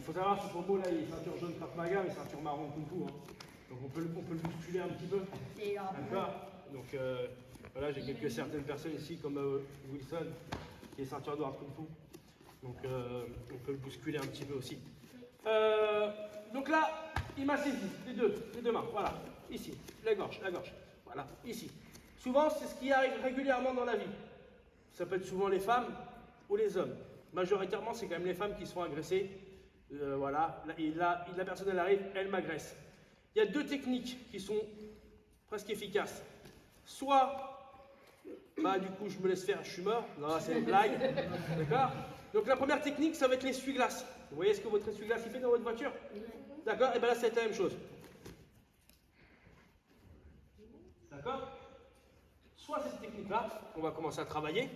faut savoir que Pombo, là, il est ceinture jaune Krav Maga, mais ceinture marron Kung Fu. Hein. Donc on peut le bousculer un petit peu. D'accord. Donc voilà, j'ai certaines personnes ici, comme Wilson, qui est ceinture noire Kung Fu. Donc on peut le bousculer un petit peu aussi. Donc là, il m'a saisi, les deux mains, voilà, ici, la gorge, voilà, ici. Souvent, c'est ce qui arrive régulièrement dans la vie. Ça peut être souvent les femmes ou les hommes. Majoritairement, c'est quand même les femmes qui sont agressées. Voilà, et là, la personne, elle arrive, elle m'agresse. Il y a deux techniques qui sont presque efficaces. Soit, bah du coup, je me laisse faire, je suis mort. Non, c'est une blague, d'accord? Donc la première technique, ça va être l'essuie-glace. Vous voyez ce que votre essuie-glace il fait dans votre voiture? D'accord? Et bien là, c'est la même chose. D'accord? Soit cette technique-là, on va commencer à travailler.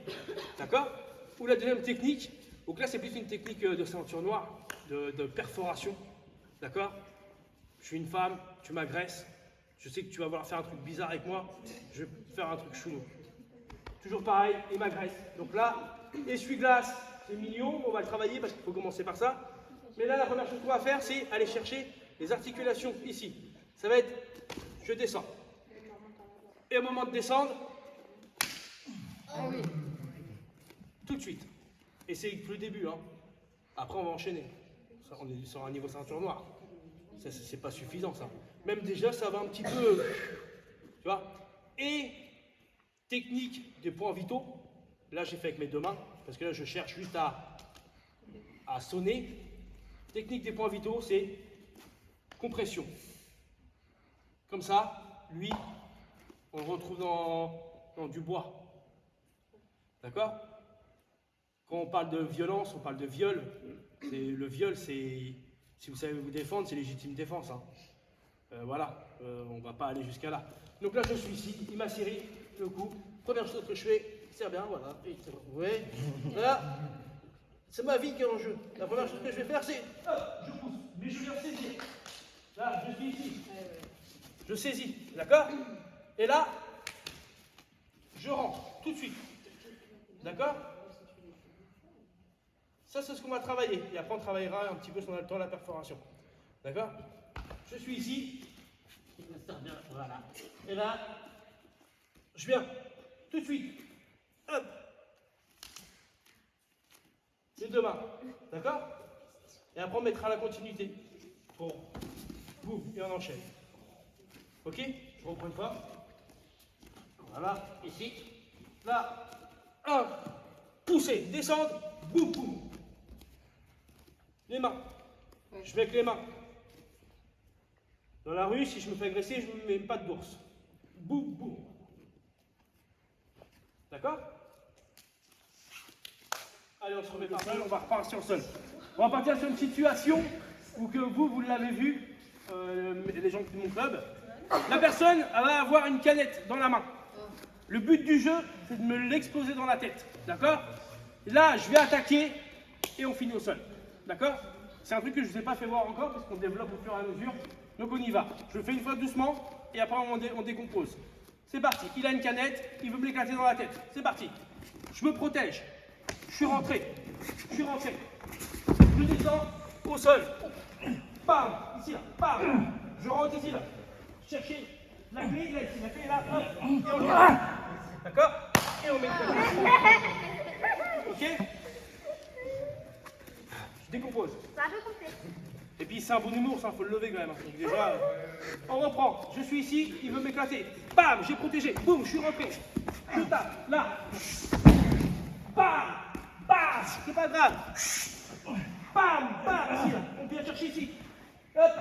D'accord? Ou la deuxième technique, donc là, c'est plus une technique de ceinture noire, de perforation. D'accord? Je suis une femme, tu m'agresses. Je sais que tu vas vouloir faire un truc bizarre avec moi. Je vais faire un truc chelou. Toujours pareil, il m'agresse. Donc là, essuie-glace, c'est mignon, on va le travailler parce qu'il faut commencer par ça. Mais là, la première chose qu'on va faire, c'est aller chercher les articulations ici. Ça va être, je descends. Et au moment de descendre, tout de suite. Et c'est que le début. Hein. Après, on va enchaîner. Ça, on est sur un niveau ceinture noire. Ça, c'est pas suffisant, ça. Même déjà, ça va un petit peu... Tu vois? Et technique des points vitaux. Là, j'ai fait avec mes deux mains. Parce que là, je cherche juste à sonner. Technique des points vitaux, c'est compression. Comme ça, lui, on le retrouve dans du bois. D'accord? Quand on parle de violence, on parle de viol. Le viol, c'est, si vous savez vous défendre, c'est légitime défense. Hein. Voilà, on ne va pas aller jusqu'à là. Donc là, je suis ici, il m'a serré le cou. Première chose que je fais, serre bien, voilà. Vous voyez? Là, c'est ma vie qui est en jeu. La première chose que je vais faire, c'est, je pousse, mais je viens saisir. Là, je suis ici. Je saisis, d'accord? Et là, je rentre, tout de suite. D'accord? Ça, c'est ce qu'on va travailler. Et après, on travaillera un petit peu sur la perforation. D'accord? Je suis ici. Voilà. Et là, je viens. Tout de suite. Hop. Les deux mains. D'accord? Et après, on mettra la continuité. Bon. Boum. Et on enchaîne. Ok? Je reprends une fois. Voilà. Ici. Là. Un. Pousser. Descendre. Boum, boum. Les mains. Je vais avec les mains. Dans la rue, si je me fais agresser, je ne me mets pas de bourse. Boum, boum. D'accord? Allez, on se remet par terre, on va repartir sur le sol. On va partir sur une situation où que vous l'avez vu, les gens de mon club. La personne, elle va avoir une canette dans la main. Le but du jeu, c'est de me l'exploser dans la tête. D'accord? Là, je vais attaquer et on finit au sol. D'accord? C'est un truc que je ne vous ai pas fait voir encore parce qu'on développe au fur et à mesure. Donc on y va. Je le fais une fois doucement et après on décompose. C'est parti. Il a une canette, il veut me l'éclater dans la tête. C'est parti. Je me protège. Je suis rentré. Je descends au sol. Bam. Ici là. Bam. Je rentre ici là. Chercher la clé, là, ici. La clé là. Hop. Et on le met. D'accord? Et on met le ok? Je décompose. Et puis c'est un bon humour, ça, faut le lever quand même. Donc déjà, on reprend. Je suis ici, il veut m'éclater. Bam, j'ai protégé. Boum, je suis rentré. Je tape, là. Bam, bam, c'est pas grave. Bam, bam, ici, là. On vient chercher ici. Hop.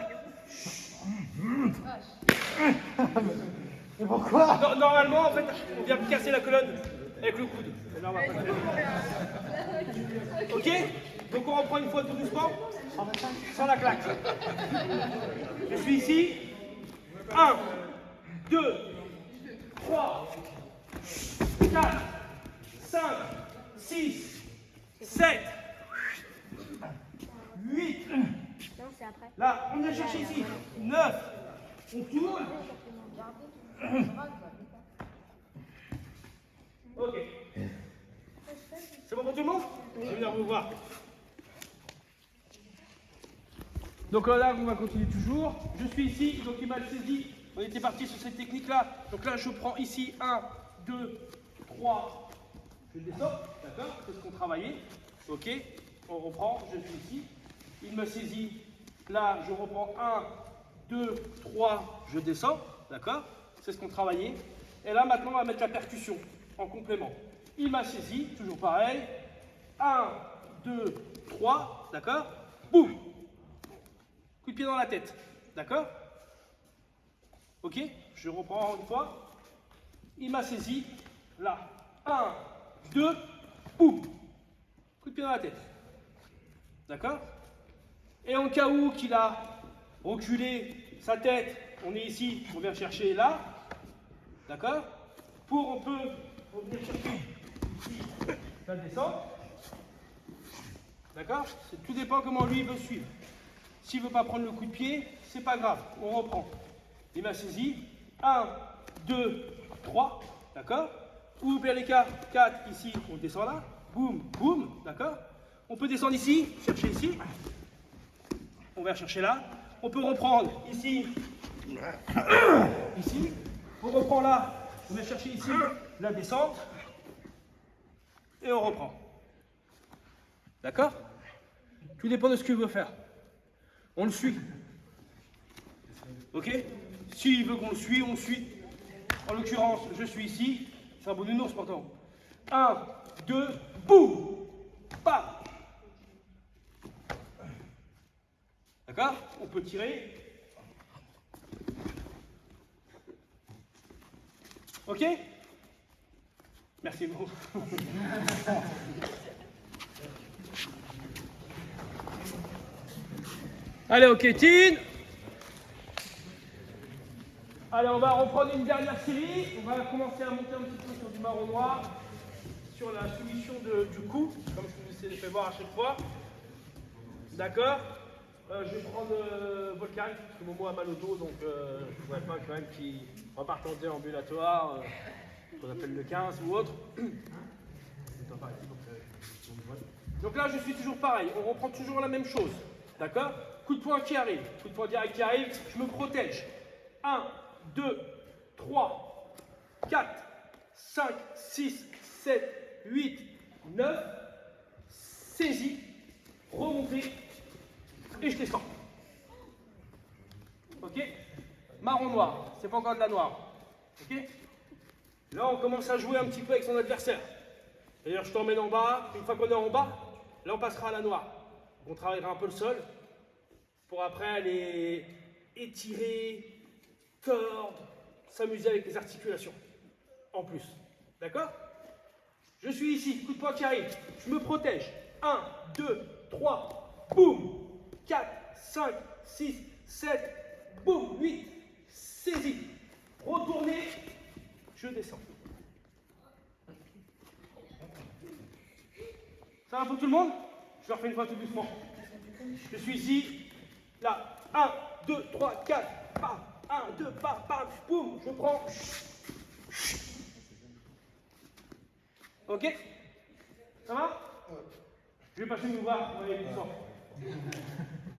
Mais pourquoi? Normalement, en fait, on vient casser la colonne avec le coude. Et là, on va pas le faire. Ok? Donc on reprend une fois tout doucement, sans la claque. Je suis ici. 1, 2, 3, 4, 5, 6, 7, 8. Là, on vient chercher ici. 9. On tourne. Ok. C'est bon pour tout le monde? Je vais venir vous voir. Donc là, on va continuer toujours. Je suis ici, donc il m'a saisi. On était parti sur cette technique-là. Donc là, je prends ici 1, 2, 3. Je descends, d'accord? C'est ce qu'on travaillait. Ok, on reprend, je suis ici. Il me saisit. Là, je reprends 1, 2, 3, je descends, d'accord? C'est ce qu'on travaillait. Et là, maintenant, on va mettre la percussion en complément. Il m'a saisi, toujours pareil. 1, 2, 3, d'accord? Boum! Coup de pied dans la tête, d'accord? Ok? Je reprends une fois. Il m'a saisi. Là. 1, 2, boum! Coup de pied dans la tête. D'accord? Et en cas où qu'il a reculé sa tête, on est ici, on vient chercher là. D'accord? On peut venir chercher ici, ça descend. D'accord? Tout dépend comment lui veut suivre. S'il ne veut pas prendre le coup de pied, c'est pas grave, on reprend. Il m'a saisi. 1, 2, 3, d'accord? Ou bien les cas, 4, ici, on descend là. Boum, boum, d'accord? On peut descendre ici, chercher ici. On va chercher là. On peut reprendre ici, ici. On reprend là, on va chercher ici la descente. Et on reprend. D'accord? Tout dépend de ce qu'il veut faire. On le suit. Ok? S'il veut qu'on le suit, on le suit. En l'occurrence, je suis ici. C'est un bon nounours pourtant. 1, 2, boum! Bam! D'accord? On peut tirer. Ok? Merci beaucoup. Allez, ok, Tine. Allez, on va reprendre une dernière série. On va commencer à monter un petit peu sur du marron noir, sur la soumission du cou, comme je vous ai fait voir à chaque fois. D'accord? Je vais prendre Volcan, parce que Momo a mal au dos, donc je ne voudrais pas quand même qu'il reparte en déambulatoire, qu'on appelle le 15 ou autre. Donc là, je suis toujours pareil, on reprend toujours la même chose. D'accord? Coup de poing qui arrive, coup de poing direct qui arrive, je me protège. 1, 2, 3, 4, 5, 6, 7, 8, 9. Saisie, remontée, et je descends. Ok? Marron noir, c'est pas encore de la noire. Ok? Là, on commence à jouer un petit peu avec son adversaire. D'ailleurs, je t'emmène en bas. Une fois qu'on est en bas, là, on passera à la noire. On travaillera un peu le sol pour après aller étirer, tordre, s'amuser avec les articulations. En plus. D'accord? Je suis ici, coup de poing qui arrive. Je me protège. 1, 2, 3, boum! 4, 5, 6, 7, boum! 8, saisie. Retournez, je descends. Ça va pour tout le monde? Je le refais une fois tout doucement. Je suis ici, là. 1, 2, 3, 4, bam! 1, 2, bam, bam, boum! Je prends. Ok? Ça va? Je vais passer nous voir, on va aller doucement.